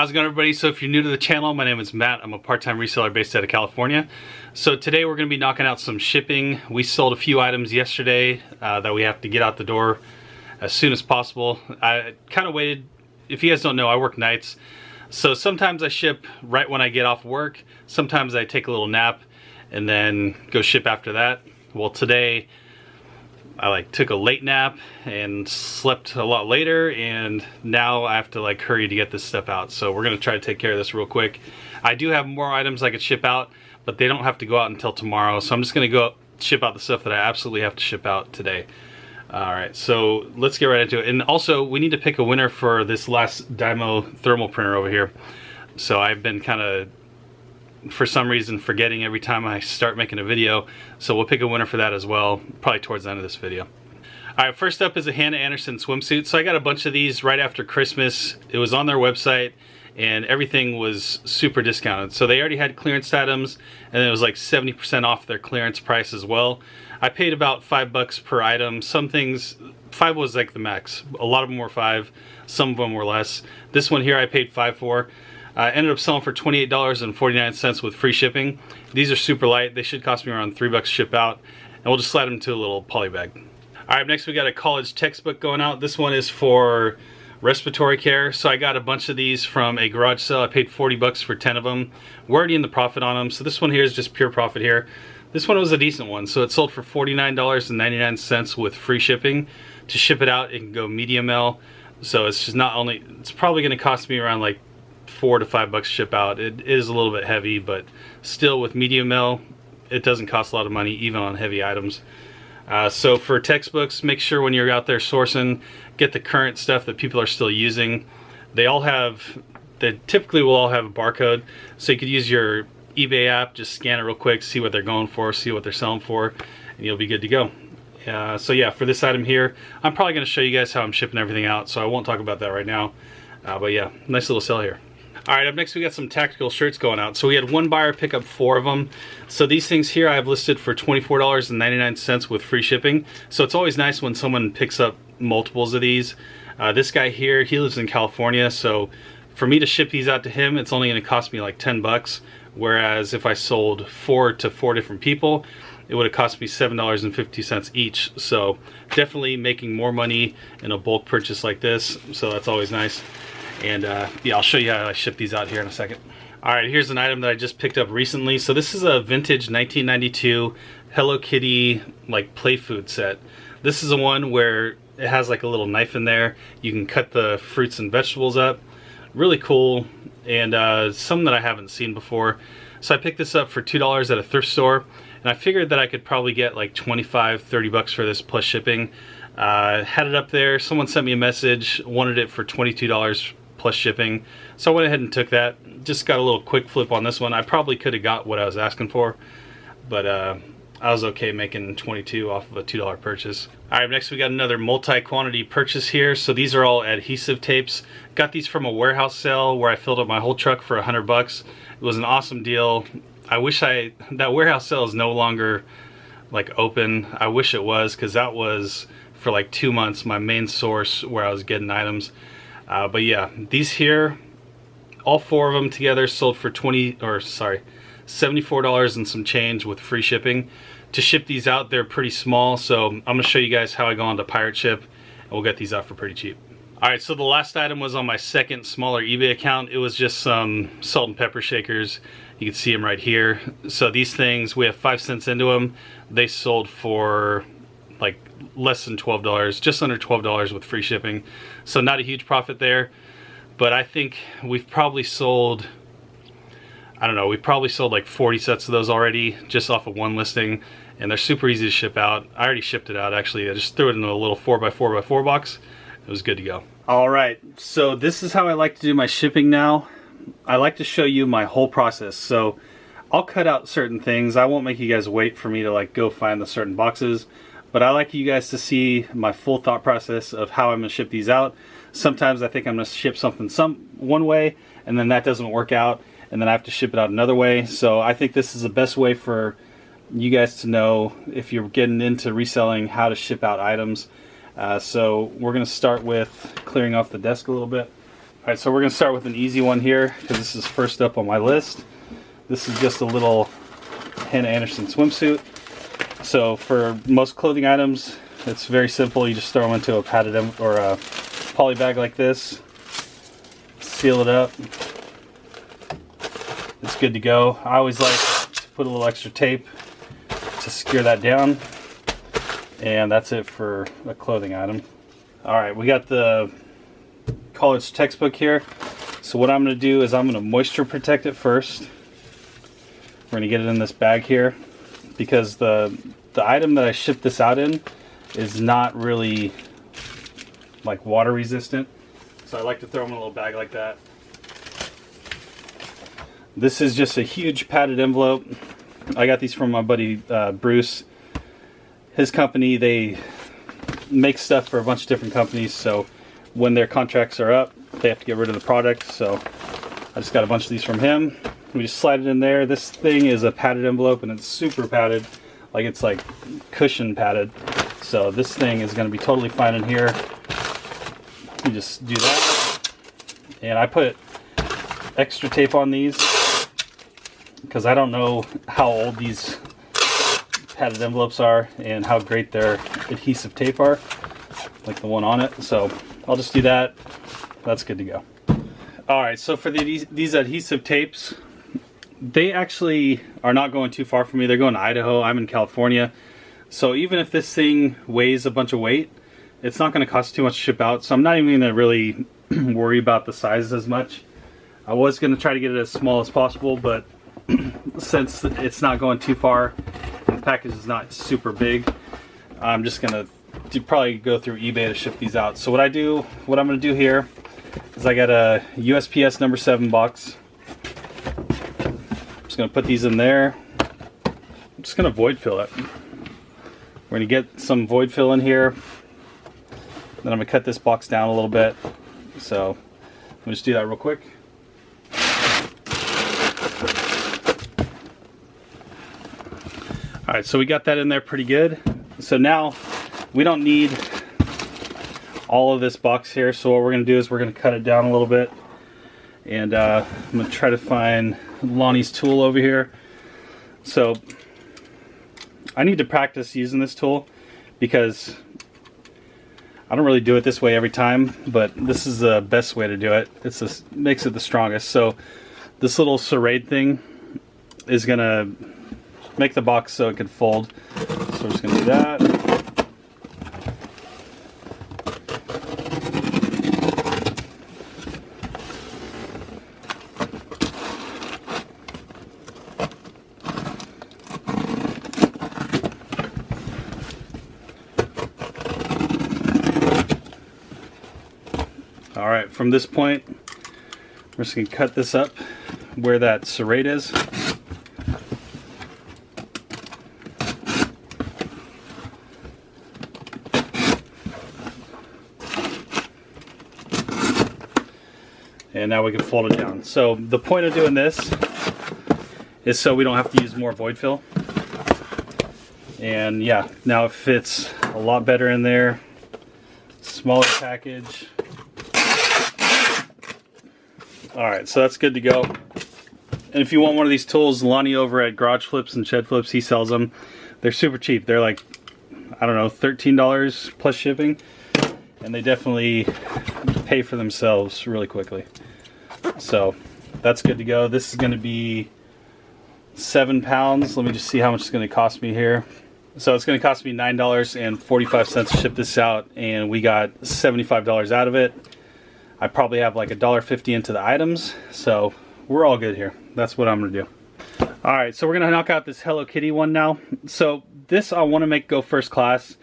How's it going, everybody? So if you're new to the channel, my name is Matt. I'm a part-time reseller based out of California. So today we're going to be knocking out some shipping. We sold a few items yesterday that we have to get out the door as soon as possible. I kind of waited. If you guys don't know, I work nights. So sometimes I ship right when I get off work. Sometimes I take a little nap and then go ship after that. Well, today I took a late nap and slept a lot later, and now I have to hurry to get this stuff out. So we're gonna try to take care of this real quick. I do have more items I could ship out, but they don't have to go out until tomorrow. So I'm just gonna go ship out the stuff that I absolutely have to ship out today. All right, so let's get right into it. And also, we need to pick a winner for this last Dymo thermal printer over here. So I've been kind of, for some reason, forgetting every time I start making a video. So we'll pick a winner for that as well, probably towards the end of this video. All right, first up is a Hannah Anderson swimsuit. So I got a bunch of these right after Christmas. It was on their website and everything was super discounted. So they already had clearance items, and it was like 70% off their clearance price as well. I paid about $5 per item. Some things, 5 was like the max. A lot of them were 5, some of them were less. This one here I paid 5 for. I ended up selling for $28.49 with free shipping. These are super light. They should cost me around $3 to ship out, and we'll just slide them into a little poly bag. All right, next we got a college textbook going out. This one is for respiratory care. So I got a bunch of these from a garage sale. I paid $40 for 10 of them. We're already in the profit on them. So this one here is just pure profit here. This one was a decent one. So it sold for $49.99 with free shipping. To ship it out, it can go medium L. So it's just not only, it's probably gonna cost me around like $4 to $5 ship out. It is a little bit heavy, but still with medium L, it doesn't cost a lot of money even on heavy items. So for textbooks, make sure when you're out there sourcing, get the current stuff that people are still using. They typically will all have a barcode, so you could use your eBay app, just scan it real quick, see what they're going for, see what they're selling for, and you'll be good to go. So yeah, for this item here, I'm probably going to show you guys how I'm shipping everything out, so I won't talk about that right now. But yeah, nice little sale here. All right, up next we got some tactical shirts going out. So we had one buyer pick up 4 of them. So these things here I have listed for $24.99 with free shipping. So it's always nice when someone picks up multiples of these. This guy here, he lives in California, so for me to ship these out to him, it's only gonna cost me like $10. Whereas if I sold 4 to 4 different people, it would have cost me $7.50 each. So definitely making more money in a bulk purchase like this. So that's always nice. And yeah, I'll show you how I ship these out here in a second. All right, here's an item that I just picked up recently. So this is a vintage 1992 Hello Kitty play food set. This is the one where it has like a little knife in there. You can cut the fruits and vegetables up. Really cool, and something that I haven't seen before. So I picked this up for $2 at a thrift store, and I figured that I could probably get like $25–30 for this plus shipping. Had it up there. Someone sent me a message, wanted it for $22 plus shipping, so I went ahead and took that. Just got a little quick flip on this one. I probably could have got what I was asking for, but I was okay making $22 off of a $2 purchase. All right, next we got another multi-quantity purchase here. So these are all adhesive tapes. Got these from a warehouse sale where I filled up my whole truck for $100. It was an awesome deal. I wish that warehouse sale is no longer open. I wish it was, because that was for like 2 months my main source where I was getting items. But yeah, these here, all 4 of them together sold for $74 and some change with free shipping. To ship these out, they're pretty small, so I'm gonna show you guys how I go onto Pirate Ship, and we'll get these out for pretty cheap. All right, so the last item was on my second smaller eBay account. It was just some salt and pepper shakers. You can see them right here. So these things, we have 5 cents into them. They sold for less than $12, just under $12 with free shipping. So not a huge profit there, but I think we've probably sold, I don't know, we probably sold like 40 sets of those already just off of one listing, and they're super easy to ship out. I already shipped it out actually. I just threw it in a little 4x4x4 box. It was good to go. All right, so this is how I like to do my shipping now. I like to show you my whole process. So I'll cut out certain things. I won't make you guys wait for me to go find the certain boxes, but I like you guys to see my full thought process of how I'm gonna ship these out. Sometimes I think I'm gonna ship something one way, and then that doesn't work out, and then I have to ship it out another way. So I think this is the best way for you guys to know, if you're getting into reselling, how to ship out items. So we're gonna start with clearing off the desk a little bit. Alright, so we're going to start with an easy one here because this is first up on my list. This is just a little Hannah Anderson swimsuit. So for most clothing items, it's very simple. You just throw them into a padded or a poly bag like this, seal it up. It's good to go. I always like to put a little extra tape to secure that down, and that's it for a clothing item. Alright, we got the college textbook here. So what I'm going to do is I'm going to moisture protect it first. We're going to get it in this bag here because the item that I shipped this out in is not really like water resistant. So I like to throw them in a little bag like that. This is just a huge padded envelope. I got these from my buddy Bruce. His company, they make stuff for a bunch of different companies, so when their contracts are up, they have to get rid of the product. So I just got a bunch of these from him. We just slide it in there. This thing is a padded envelope and it's super padded, like it's like cushion padded. So this thing is going to be totally fine in here. You just do that. And I put extra tape on these because I don't know how old these padded envelopes are and how great their adhesive tape are, like the one on it. So I'll just do that. That's good to go. Alright, so for these adhesive tapes, they actually are not going too far from me. They're going to Idaho. I'm in California. So even if this thing weighs a bunch of weight, it's not going to cost too much to ship out. So I'm not even going to really worry about the size as much. I was going to try to get it as small as possible, but since it's not going too far and the package is not super big, I'm just going to probably go through eBay to ship these out. So what I'm going to do here is I got a USPS number 7 box. I'm just going to put these in there. I'm just going to void fill it. We're going to get some void fill in here. Then I'm going to cut this box down a little bit. So let me just do that real quick. Alright, so we got that in there pretty good. So now we don't need all of this box here, so what we're going to do is we're going to cut it down a little bit. And I'm going to try to find Lonnie's tool over here. So I need to practice using this tool because I don't really do it this way every time, but this is the best way to do it. Makes it the strongest. So this little serrate thing is going to make the box so it can fold. So we're just going to do that. Alright, from this point, we're just going to cut this up where that serrate is. And now we can fold it down. So the point of doing this is so we don't have to use more void fill. And yeah, now it fits a lot better in there. Smaller package. Alright, so that's good to go. And if you want one of these tools, Lonnie over at Garage Flips and Shed Flips, he sells them. They're super cheap. They're like, I don't know, $13 plus shipping. And they definitely pay for themselves really quickly. So that's good to go. This is going to be 7 pounds. Let me just see how much it's going to cost me here. So it's going to cost me $9.45 to ship this out, and we got $75 out of it. I probably have like $1.50 into the items, so we're all good here. That's what I'm going to do. Alright, so we're going to knock out this Hello Kitty one now. So this I want to make go first class.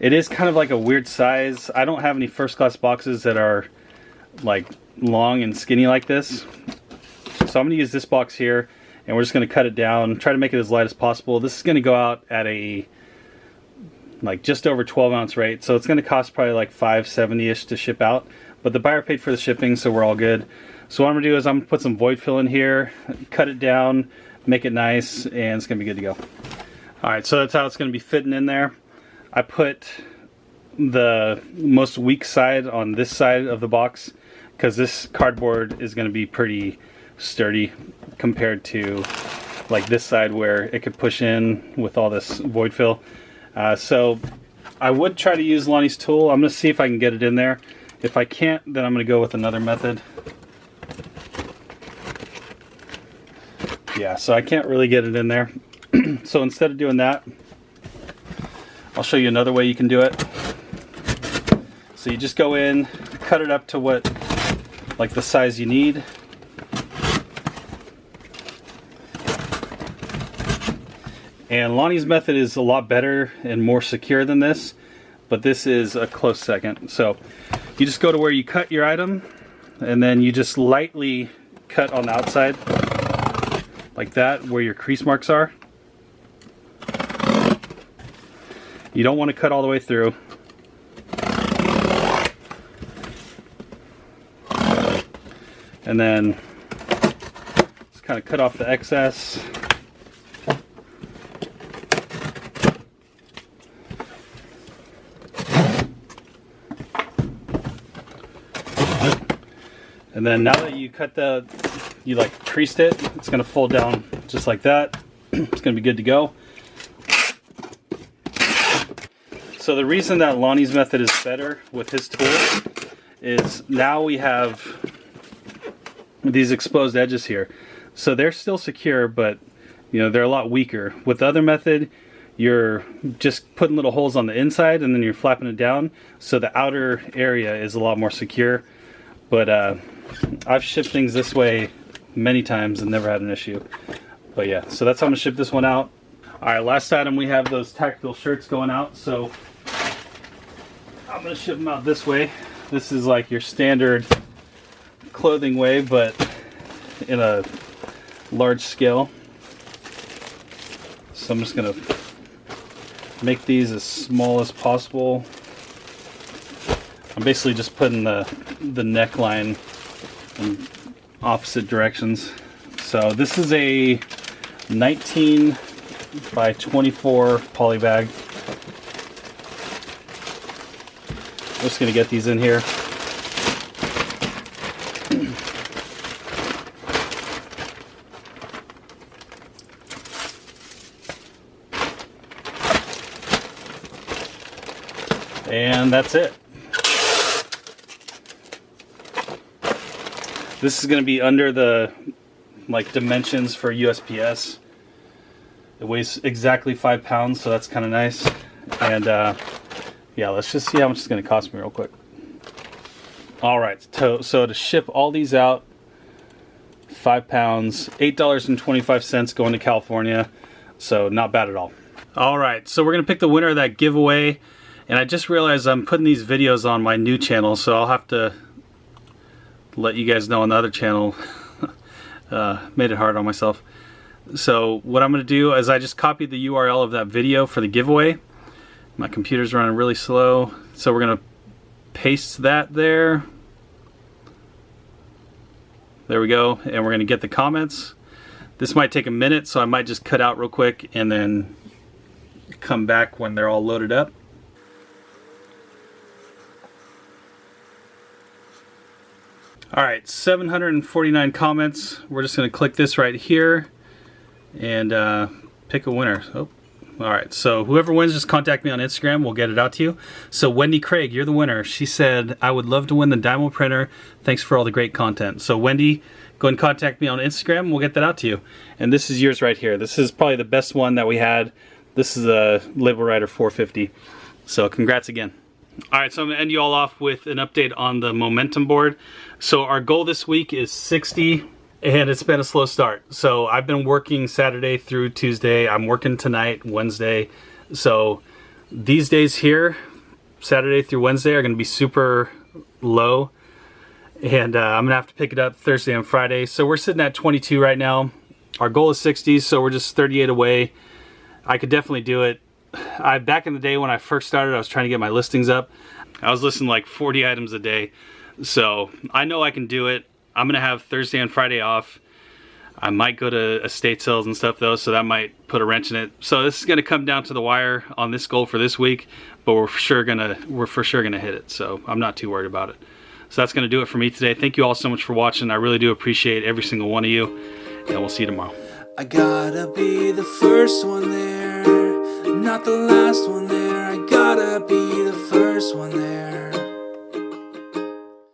It is kind of like a weird size. I don't have any first class boxes that are like long and skinny like this. So I'm going to use this box here, and we're just going to cut it down, try to make it as light as possible. This is going to go out at a like just over 12 ounce rate, so it's going to cost probably like $5.70-ish to ship out, but the buyer paid for the shipping, so we're all good. So what I'm going to do is I'm going to put some void fill in here, cut it down, make it nice, and it's going to be good to go. Alright, so that's how it's going to be fitting in there. I put the most weak side on this side of the box because this cardboard is going to be pretty sturdy compared to like this side where it could push in with all this void fill. So I would try to use Lonnie's tool. I'm going to see if I can get it in there. If I can't, then I'm going to go with another method. Yeah, so I can't really get it in there. So instead of doing that, I'll show you another way you can do it. So you just go in, cut it up to what, like the size you need. And Lonnie's method is a lot better and more secure than this, but this is a close second. So you just go to where you cut your item, and then you just lightly cut on the outside, like that, where your crease marks are. You don't want to cut all the way through. And then just kind of cut off the excess. And then now that you cut you like creased it, it's going to fold down just like that. It's going to be good to go. So the reason that Lonnie's method is better with his tool is now we have these exposed edges here. So they're still secure, but you know, they're a lot weaker. With the other method, you're just putting little holes on the inside and then you're flapping it down. So the outer area is a lot more secure. But I've shipped things this way many times and never had an issue. But yeah, so that's how I'm gonna ship this one out. All right, last item, we have those tactical shirts going out. So I'm gonna ship them out this way. This is like your standard clothing way, but in a large scale. So I'm just gonna make these as small as possible. I'm basically just putting the neckline in opposite directions. So this is a 19 by 24 poly bag. I'm just gonna get these in here. And that's it. This is going to be under the like dimensions for USPS. It weighs exactly 5 pounds, so that's kind of nice. And yeah, let's just see how much it's going to cost me real quick. All right, so to ship all these out, 5 pounds, $8.25 going to California. So not bad at all. All right, so we're going to pick the winner of that giveaway. And I just realized I'm putting these videos on my new channel, so I'll have to let you guys know on the other channel. Made it hard on myself. So what I'm going to do is I just copied the URL of that video for the giveaway. My computer's running really slow, so we're going to paste that there. There we go, and we're going to get the comments. This might take a minute, so I might just cut out real quick and then come back when they're all loaded up. All right, 749 comments. We're just going to click this right here and pick a winner. Oh, all right, so whoever wins, just contact me on Instagram. We'll get it out to you. So Wendy Craig, you're the winner. She said, I would love to win the Dymo printer. Thanks for all the great content. So Wendy, go and contact me on Instagram. We'll get that out to you. And this is yours right here. This is probably the best one that we had. This is a Label Rider 450. So congrats again. All right, so I'm gonna end you all off with an update on the momentum board. So our goal this week is 60, and it's been a slow start. So I've been working Saturday through Tuesday. I'm working tonight, Wednesday. So these days here, Saturday through Wednesday, are gonna be super low. And I'm gonna have to pick it up Thursday and Friday. So we're sitting at 22 right now. Our goal is 60, so we're just 38 away. I could definitely do it. Back in the day when I first started, I was trying to get my listings up. I was listing like 40 items a day. So I know I can do it. I'm gonna have Thursday and Friday off. I might go to estate sales and stuff though, so that might put a wrench in it. So this is gonna come down to the wire on this goal for this week, but we're for sure gonna hit it. So I'm not too worried about it. So that's going to do it for me today. Thank you all so much for watching. I really do appreciate every single one of you, and we'll see you tomorrow. I gotta be the first one there, not the last one there. I gotta be the first one there.